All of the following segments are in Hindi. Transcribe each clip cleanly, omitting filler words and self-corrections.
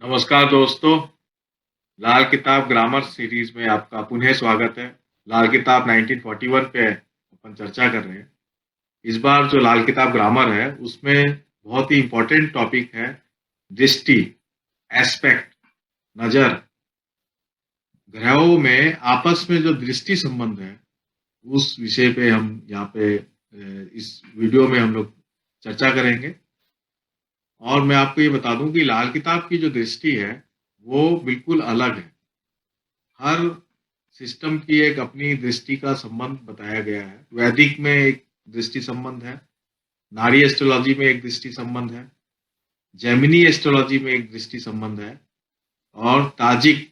नमस्कार दोस्तों। लाल किताब ग्रामर सीरीज में आपका पुनः स्वागत है। लाल किताब 1941 पे अपन चर्चा कर रहे हैं। इस बार जो लाल किताब ग्रामर है उसमें बहुत ही इम्पोर्टेंट टॉपिक है दृष्टि, एस्पेक्ट, नजर। ग्रहों में आपस में जो दृष्टि संबंध है उस विषय पे हम यहाँ पे इस वीडियो में हम लोग चर्चा करेंगे। और मैं आपको ये बता दूं कि लाल किताब की जो दृष्टि है वो बिल्कुल अलग है। हर सिस्टम की एक अपनी दृष्टि का संबंध बताया गया है। वैदिक में एक दृष्टि संबंध है, नारी एस्ट्रोलॉजी में एक दृष्टि संबंध है, जेमिनी एस्ट्रोलॉजी में एक दृष्टि संबंध है, और ताजिक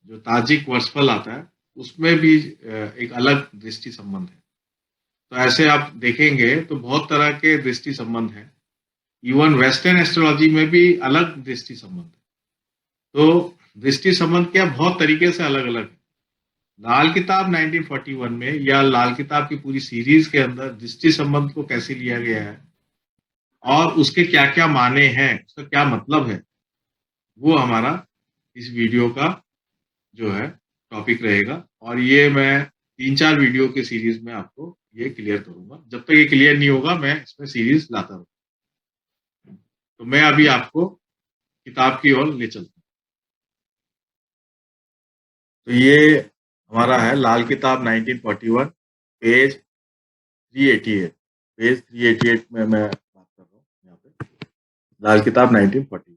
जो ताजिक वर्षफल आता है उसमें भी एक अलग दृष्टि संबंध है। तो ऐसे आप देखेंगे तो बहुत तरह के दृष्टि संबंध है। इवन वेस्टर्न एस्ट्रोलॉजी में भी अलग दृष्टि संबंध है। तो दृष्टि संबंध क्या बहुत तरीके से अलग अलग है। लाल किताब 1941 में या लाल किताब की पूरी सीरीज के अंदर दृष्टि संबंध को कैसे लिया गया है और उसके क्या क्या माने हैं, उसका क्या मतलब है, वो हमारा इस वीडियो का जो है टॉपिक रहेगा। और ये मैं 3-4 वीडियो के सीरीज में आपको ये क्लियर करूंगा। जब तक ये क्लियर नहीं होगा मैं इसमें सीरीज लाता रहूंगा। तो मैं अभी आपको किताब की ओर ले चलता हूँ। तो ये हमारा है लाल किताब 1941, पेज 388। पेज 388 में मैं बात कर रहा हूँ यहाँ पे लाल किताब 1940।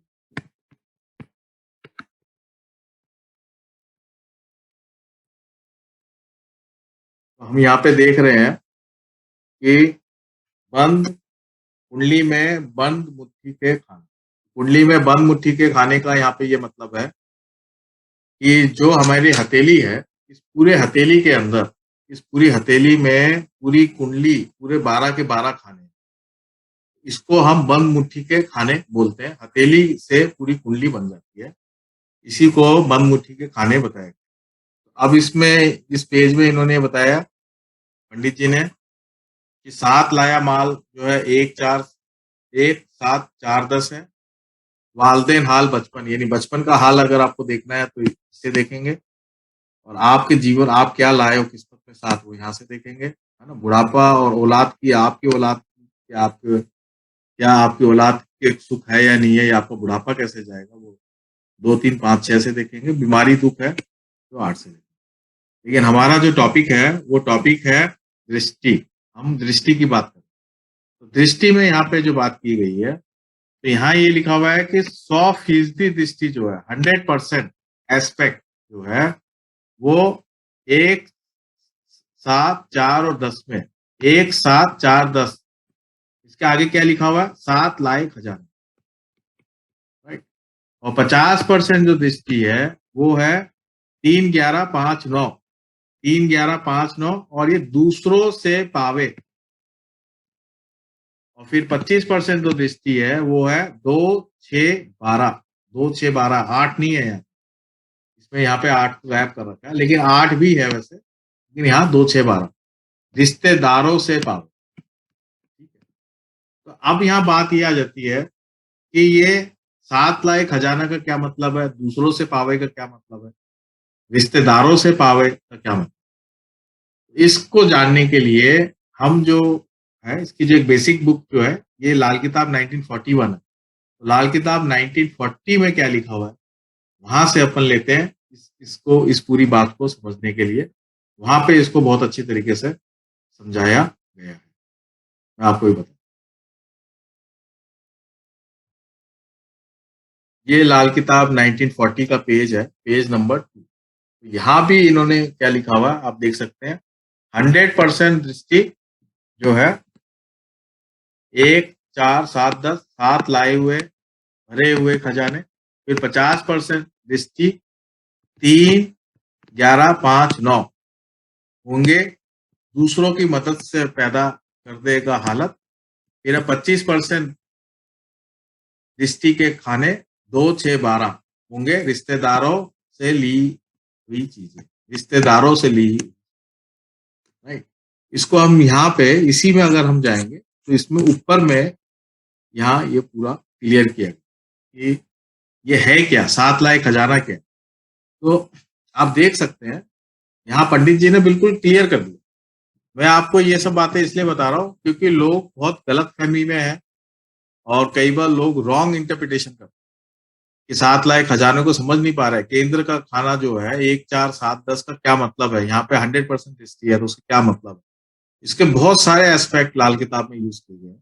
तो हम यहाँ पे देख रहे हैं कि बंद कुंडली में बंद मुट्ठी के खाने। कुंडली में बंद मुट्ठी के खाने का यहाँ पे ये मतलब है कि जो हमारी हथेली है, इस पूरे हथेली के अंदर, इस पूरी हथेली में पूरी कुंडली, पूरे 12 के 12 खाने, इसको हम बंद मुट्ठी के खाने बोलते हैं। हथेली से पूरी कुंडली बन जाती है, इसी को बंद मुट्ठी के खाने बताया। अब इसमें इस पेज में इन्होंने बताया, पंडित जी ने, कि 7 लाया माल जो है 1 7 4 10 है। वालदेन हाल बचपन, यानी बचपन का हाल अगर आपको देखना है तो इससे देखेंगे। और आपके जीवन आप क्या लाए हो किस्मत में साथ, वो यहाँ से देखेंगे, है ना। बुढ़ापा और औलाद की, आपकी औलाद क्या आपकी औलाद के सुख है या नहीं है, या आपका बुढ़ापा कैसे जाएगा, वो 2 3 5 6 से देखेंगे। बीमारी दुख है तो 8 से देखेंगे। लेकिन हमारा जो टॉपिक है वो टॉपिक है दृष्टि। हम दृष्टि की बात करें तो दृष्टि में यहाँ पे जो बात की गई है, तो यहाँ ये लिखा हुआ है कि 100% दृष्टि जो है, 100% एस्पेक्ट जो है, वो 1 7 4 और 10 में, 1 7 4 10, इसके आगे क्या लिखा हुआ है, 7 लाए खजाने, राइट। और 50% जो दृष्टि है वो है 3 11 5 9, 3 11 5 9, और ये दूसरों से पावे। और फिर 25% जो दृष्टि है वो है 2 6 12, 2 6 12, 8 नहीं है यहाँ, इसमें यहाँ पे 8 गायब कर रखा है, लेकिन 8 भी है वैसे, लेकिन यहाँ 2 6 12 रिश्तेदारों से पावे। ठीक है। तो अब यहाँ बात ये आ जाती है कि ये 7 लाए खजाना का क्या मतलब है, दूसरों से पावे का क्या मतलब है, रिश्तेदारों से पावे का क्या मतलब। इसको जानने के लिए हम जो है, इसकी जो एक बेसिक बुक जो है, ये लाल किताब 1941 है। तो लाल किताब 1940 में क्या लिखा हुआ है, वहां से अपन लेते हैं इसको, इस पूरी बात को समझने के लिए। वहां पे इसको बहुत अच्छी तरीके से समझाया गया है। मैं आपको भी बता, ये लाल किताब 1940 का पेज है, पेज नंबर 2। यहाँ भी इन्होंने क्या लिखा हुआ है आप देख सकते हैं। 100% दृष्टि जो है 1 4 7 10, 7 लाए हुए भरे हुए खजाने। फिर 50% दृष्टि 3 11 5 9 होंगे दूसरों की मदद से पैदा कर देगा हालत। फिर 25% दृष्टि के खाने 2 6 12 होंगे रिश्तेदारों से ली हुई चीजें, रिश्तेदारों से ली, राइट। इसको हम यहाँ पे इसी में अगर हम जाएंगे तो इसमें ऊपर में यहाँ ये पूरा क्लियर किया गया कि ये है क्या, 7 लाख खजाना क्या है? तो आप देख सकते हैं यहाँ पंडित जी ने बिल्कुल क्लियर कर दिया। मैं आपको ये सब बातें इसलिए बता रहा हूँ क्योंकि लोग बहुत गलत फहमी में है और कई बार लोग रॉन्ग इंटरप्रिटेशन करते हैं कि 7 लाख खजाने को समझ नहीं पा रहे। केंद्र का खाना जो है 1, 4, 7, 10 का क्या मतलब है? यहाँ पे 100% हिस्ट्री है तो उसका क्या मतलब है? इसके बहुत सारे एस्पेक्ट लाल किताब में यूज किए गए हैं।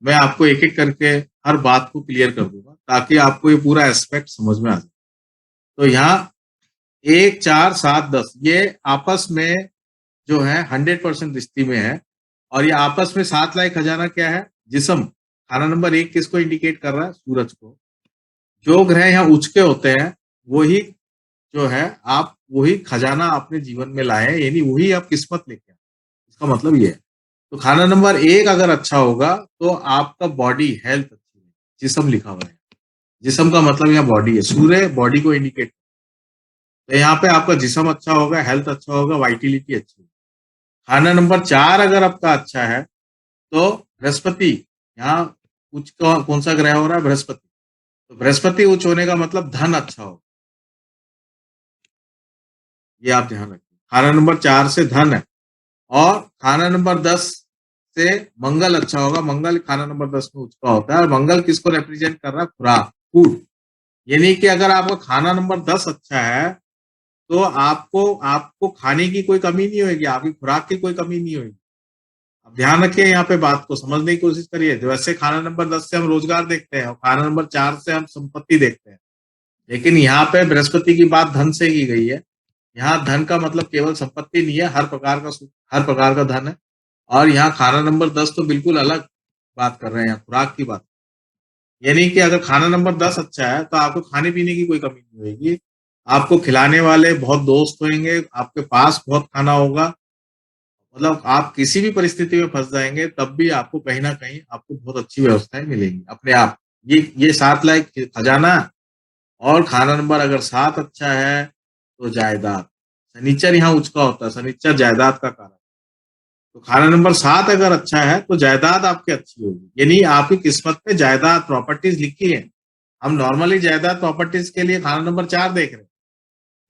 मैं आपको एक एक करके हर बात को क्लियर कर दूंगा ताकि आपको ये पूरा एस्पेक्ट समझ में आ जाए। तो यहाँ 1, 4, 7, 10 ये आपस में जो है 100% दृष्टि में है। और ये आपस में 7 लाख खजाना क्या है? जिस्म। खाना नंबर 1 किसको इंडिकेट कर रहा है? सूरज को। जो ग्रह यहाँ उच्च के होते हैं वही जो है आप वही खजाना अपने जीवन में लाए, यानी वही आप किस्मत लेके आए। इसका मतलब ये है। तो खाना नंबर 1 अगर अच्छा होगा तो आपका बॉडी हेल्थ अच्छी है। जिस्म लिखा हुआ है। जिस्म का मतलब यहाँ बॉडी है। सूर्य बॉडी को इंडिकेट। तो यहाँ पे आपका जिस्म अच्छा होगा, हेल्थ अच्छा होगा, वाइटिलिटी अच्छी होगी। खाना नंबर 4 अगर आपका अच्छा है तो बृहस्पति यहाँ उच्च कौन सा ग्रह हो रहा है? बृहस्पति। तो बृहस्पति उच्च होने का मतलब धन अच्छा हो। ये आप ध्यान रखिए। खाना नंबर 4 से धन है। और खाना नंबर 10 से मंगल अच्छा होगा। मंगल खाना नंबर 10 में उच्च का होता है। और मंगल किसको रिप्रेजेंट कर रहा है? खुराक, फूड। यानी कि अगर आपका खाना नंबर 10 अच्छा है तो आपको आपको खाने की कोई कमी नहीं होगी, आपकी खुराक की कोई कमी नहीं होगी। अब ध्यान रखिए, यहाँ पे बात को समझने की कोशिश करिए। वैसे खाना नंबर 10 से हम रोजगार देखते हैं और खाना नंबर 4 से हम संपत्ति देखते हैं, लेकिन यहाँ पे बृहस्पति की बात धन से की गई है। यहाँ धन का मतलब केवल संपत्ति नहीं है, हर प्रकार का धन है। और यहाँ खाना नंबर 10 तो बिल्कुल अलग बात कर रहे हैं, खुराक की बात। यानी कि अगर खाना नंबर 10 अच्छा है तो आपको खाने पीने की कोई कमी नहीं होगी। आपको खिलाने वाले बहुत दोस्त होंगे, आपके पास बहुत खाना होगा। मतलब आप किसी भी परिस्थिति में फंस जाएंगे तब भी आपको कहीं ना कहीं आपको बहुत अच्छी व्यवस्थाएं मिलेंगी अपने आप। ये 7 लाख खजाना। और खाना नंबर अगर 7 अच्छा है तो जायदाद। शनिचर यहाँ उच्च का होता है, शनिचर जायदाद का कारक। तो खाना नंबर 7 अगर अच्छा है तो जायदाद आपकी अच्छी होगी, यानी आपकी किस्मत में जायदाद प्रॉपर्टीज लिखी है। हम नॉर्मली जायदाद प्रॉपर्टीज के लिए खाना नंबर 4 देख रहे हैं,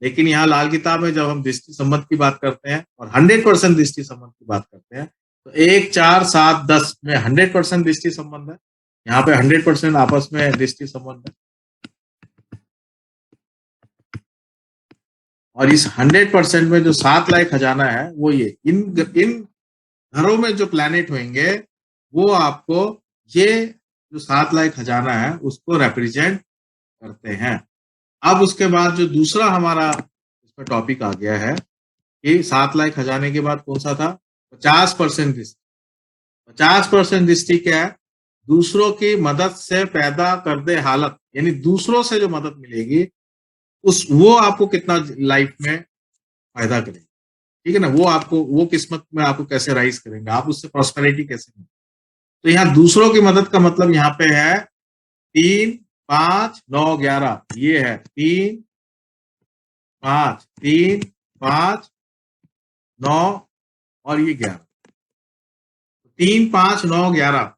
लेकिन यहाँ लाल किताब में जब हम दृष्टि संबंध की बात करते हैं और 100% दृष्टि संबंध की बात करते हैं तो 1, 4, 7, 10 में 100% दृष्टि संबंध है। यहाँ पे 100% आपस में दृष्टि संबंध है। और इस 100% में जो 7 लाख खजाना है वो ये इन घरों में जो प्लैनेट होंगे वो आपको ये जो 7 लाख खजाना है उसको रिप्रेजेंट करते हैं। अब उसके बाद जो दूसरा हमारा इसमें टॉपिक आ गया है कि 7 लाख खजाने के बाद कौन सा था? 50% दृष्टि। 50% दृष्टि क्या है? दूसरों की मदद से पैदा कर दे हालत, यानी दूसरों से जो मदद मिलेगी उस वो आपको कितना लाइफ में फायदा करेगी। ठीक है ना? वो आपको वो किस्मत में आपको कैसे राइज करेंगे, आप उससे प्रॉस्पेरिटी कैसे करेंगे। तो यहाँ दूसरों की मदद का मतलब यहाँ पे है 3, 5, 9, 11। ये है 3, 5, 3, 5, 9 और ये 11। 3, 5, 9, 11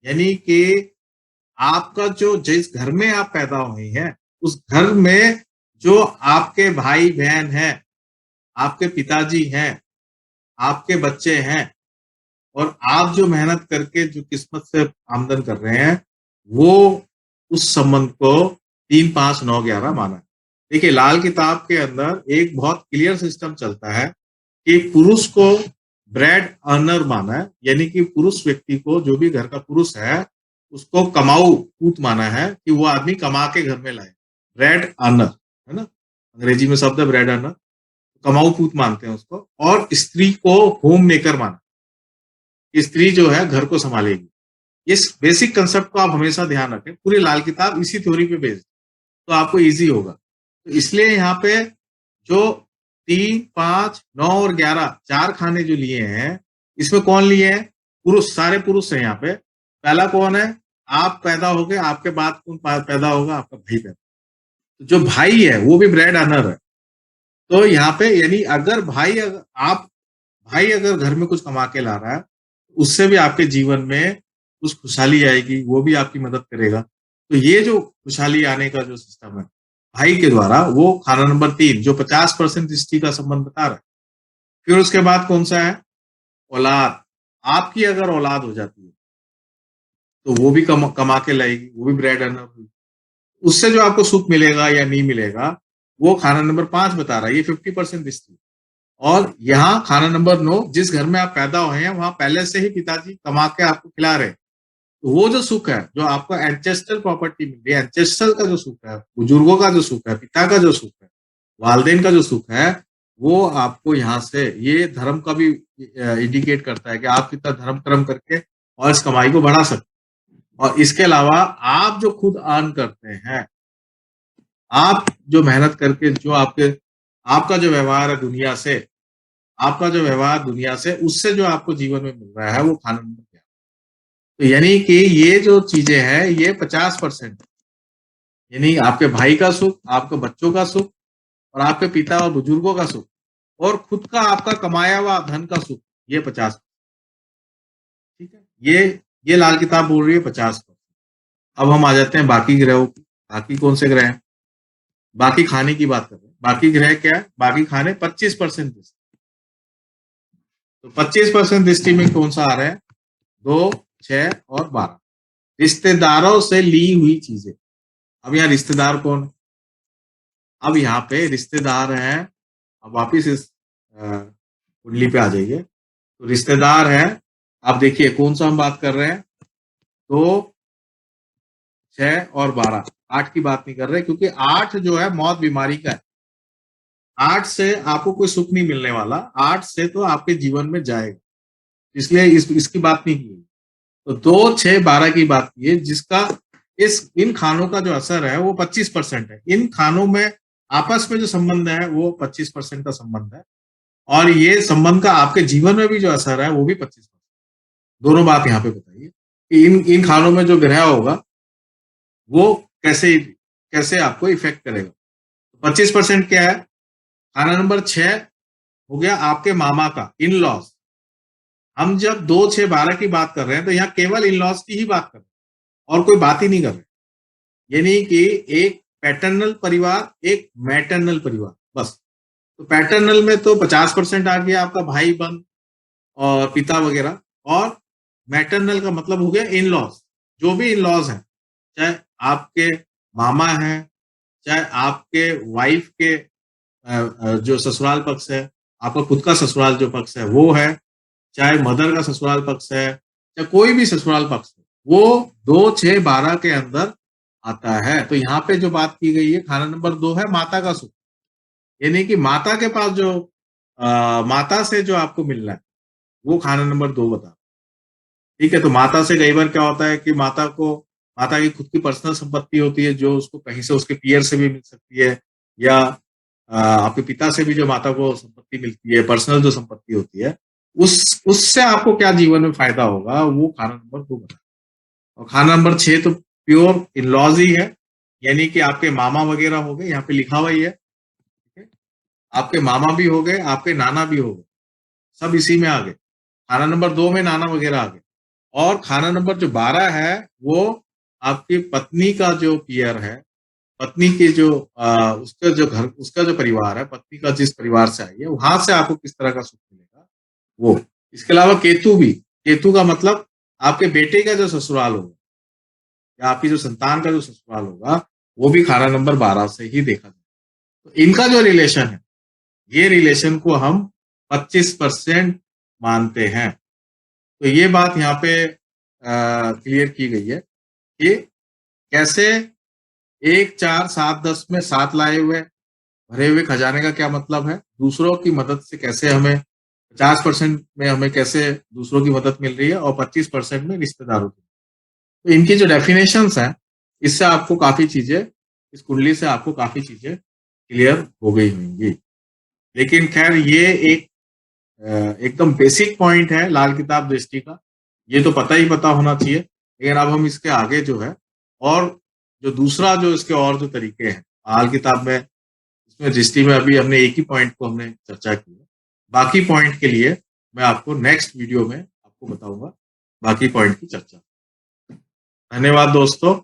यानी कि आपका जो जिस घर में आप पैदा हुए हैं उस घर में जो आपके भाई बहन हैं, आपके पिताजी हैं, आपके बच्चे हैं, और आप जो मेहनत करके जो किस्मत से आमदन कर रहे हैं वो उस संबंध को 3, 5, 9, 11 माना है। देखिए लाल किताब के अंदर एक बहुत क्लियर सिस्टम चलता है कि पुरुष को ब्रेड अर्नर माना है, यानी कि पुरुष व्यक्ति को, जो भी घर का पुरुष है उसको कमाऊ पूत माना है कि वो आदमी कमा के घर में लाए। ब्रेड अर्नर है ना, अंग्रेजी में शब्द है ब्रेड अर्नर। कमाऊ पूत मानते हैं उसको। और स्त्री को होम मेकर माना, स्त्री जो है घर को संभालेगी। इस बेसिक कंसेप्ट को आप हमेशा ध्यान रखें। पूरी लाल किताब इसी थ्योरी पे बेस्ड, तो आपको इजी होगा। तो इसलिए यहाँ पे जो 3, 5, 9 और 11 4 खाने जो लिए हैं, इसमें कौन लिए हैं? पुरुष, सारे पुरुष हैं यहाँ पे। पहला कौन है? आप पैदा हो गए, आपके बाद कौन पैदा होगा? आपका भाई पैदा। तो जो भाई है वो भी ब्रेड अर्नर है। तो यहाँ पे यानी अगर भाई अगर घर में कुछ कमा के ला रहा है उससे भी आपके जीवन में कुछ खुशहाली आएगी, वो भी आपकी मदद करेगा। तो ये जो खुशहाली आने का जो सिस्टम है भाई के द्वारा, वो खाना नंबर 3 जो 50% दृष्टि का संबंध बता रहा है। फिर उसके बाद कौन सा है? औलाद। आपकी अगर औलाद हो जाती है तो वो भी कमा के लाएगी, वो भी ब्रेड अर्नर हुई। उससे जो आपको सुख मिलेगा या नहीं मिलेगा, वो खाना नंबर 5 बता रहा है। ये 50% दृष्टि। और यहाँ खाना नंबर 9, जिस घर में आप पैदा हुए हैं वहां पहले से ही पिताजी कमा के आपको खिला रहे हैं। तो वो जो सुख है, जो आपको एंसेस्ट्रल प्रॉपर्टी मिल रही है, एंसेस्ट्रल का जो सुख है, बुजुर्गों का जो सुख है, पिता का जो सुख है, वालदेन का जो सुख है, वो आपको यहाँ से, ये धर्म का भी इंडिकेट करता है कि आप कितना धर्म कर्म करके और इस कमाई को बढ़ा सकते हैं। और इसके अलावा आप जो खुद अर्न करते हैं, आप जो मेहनत करके, जो आपका जो व्यवहार है दुनिया से, आपका जो व्यवहार दुनिया से, उससे जो आपको जीवन में मिल रहा है, वो खाना नंबर क्या है। तो यानी कि ये जो चीजें हैं, ये 50%, यानी आपके भाई का सुख, आपके बच्चों का सुख, और आपके पिता और बुजुर्गों का सुख, और खुद का आपका कमाया हुआ धन का सुख, ये 50। ठीक है, ये लाल किताब बोल रही है 50%। अब हम आ जाते हैं बाकी ग्रहों की। बाकी कौन से ग्रह हैं? बाकी खाने की बात कर रहे हैं। बाकी ग्रह क्या है? बाकी खाने 25% दृष्टि। तो 25% दृष्टि में कौन सा आ रहा है? 2, 6 और 12 रिश्तेदारों से ली हुई चीजें। अब यहाँ रिश्तेदार कौन है? अब यहाँ पे रिश्तेदार हैं। अब वापिस इस कुंडली पे आ जाइए। तो रिश्तेदार है, आप देखिए कौन सा हम बात कर रहे हैं। 2, 6 और 12, 8 की बात नहीं कर रहे, क्योंकि 8 जो है मौत बीमारी का है। 8 से आपको कोई सुख नहीं मिलने वाला। 8 से तो आपके जीवन में जाएगा, इसलिए इसकी बात नहीं की। तो 2, 6, 12 की बात की है, जिसका इन खानों का जो असर है वो 25% है। इन खानों में आपस में जो संबंध है वो 25% का संबंध है, और ये संबंध का आपके जीवन में भी जो असर है वो भी 25%। दोनों बात यहाँ पे बताइए कि इन खानों में जो ग्रह होगा वो कैसे कैसे आपको इफेक्ट करेगा। 25% क्या है? खाना नंबर 6 हो गया आपके मामा का, इन लॉज। हम जब 2, 6, 12 की बात कर रहे हैं तो यहाँ केवल इन लॉज की ही बात कर रहे हैं, और कोई बात ही नहीं कर रहे। यानी कि एक पैटर्नल परिवार, एक मैटर्नल परिवार, बस। तो पैटर्नल में तो 50% आ गया आपका भाई बंद और पिता वगैरह, और मैटरनल का मतलब हो गया इन लॉज। जो भी इन लॉज हैं, चाहे आपके मामा हैं, चाहे आपके वाइफ के जो ससुराल पक्ष है, आपका खुद का ससुराल जो पक्ष है वो है, चाहे मदर का ससुराल पक्ष है, चाहे कोई भी ससुराल पक्ष है, वो 2, 6, 12 के अंदर आता है। तो यहाँ पे जो बात की गई है, खाना नंबर 2 है माता का सुख। यानी कि माता के पास जो माता से जो आपको मिलना है, वो खाना नंबर 2 बता। ठीक है, तो माता से कई बार क्या होता है कि माता की खुद की पर्सनल संपत्ति होती है, जो उसको कहीं से उसके पीयर से भी मिल सकती है, या आपके पिता से भी जो माता को संपत्ति मिलती है, पर्सनल जो संपत्ति होती है, उससे आपको क्या जीवन में फायदा होगा, वो खाना नंबर 2 बता। और खाना नंबर 6 तो प्योर इन लॉज ही है, यानी कि आपके मामा वगैरह हो गए, यहाँ पे लिखा हुआ ही है। ठीक है? आपके मामा भी हो गए, आपके नाना भी हो गए, सब इसी में आ गए। खाना नंबर 2 में नाना वगैरह आ गए। और खाना नंबर जो 12 है, वो आपकी पत्नी का जो पीयर है, पत्नी की जो उसका जो घर, उसका जो परिवार है, पत्नी का जिस परिवार से आई है, वहां से आपको किस तरह का सुख मिलेगा, वो। इसके अलावा केतु भी, केतु का मतलब आपके बेटे का जो ससुराल होगा, या आपकी जो संतान का जो ससुराल होगा, वो भी खाना नंबर 12 से ही देखा जाए। तो इनका जो रिलेशन है, ये रिलेशन को हम 25% मानते हैं। तो ये बात यहाँ पे क्लियर की गई है कि कैसे 1, 4, 7, 10 में 7 लाए हुए भरे हुए खजाने का क्या मतलब है, दूसरों की मदद से कैसे हमें 50% में हमें कैसे दूसरों की मदद मिल रही है, और 25% में रिश्तेदारों की। तो इनकी जो डेफिनेशंस हैं, इससे आपको काफी चीजें, इस कुंडली से आपको काफी चीजें क्लियर हो गई होंगी। लेकिन खैर, ये एक एकदम बेसिक पॉइंट है लाल किताब दृष्टि का, ये तो पता ही पता होना चाहिए। लेकिन अब हम इसके आगे जो है, और जो दूसरा जो इसके और जो तरीके हैं लाल किताब में, इसमें दृष्टि में अभी हमने एक ही पॉइंट को हमने चर्चा की है। बाकी पॉइंट के लिए मैं आपको नेक्स्ट वीडियो में आपको बताऊंगा बाकी पॉइंट की चर्चा। धन्यवाद दोस्तों।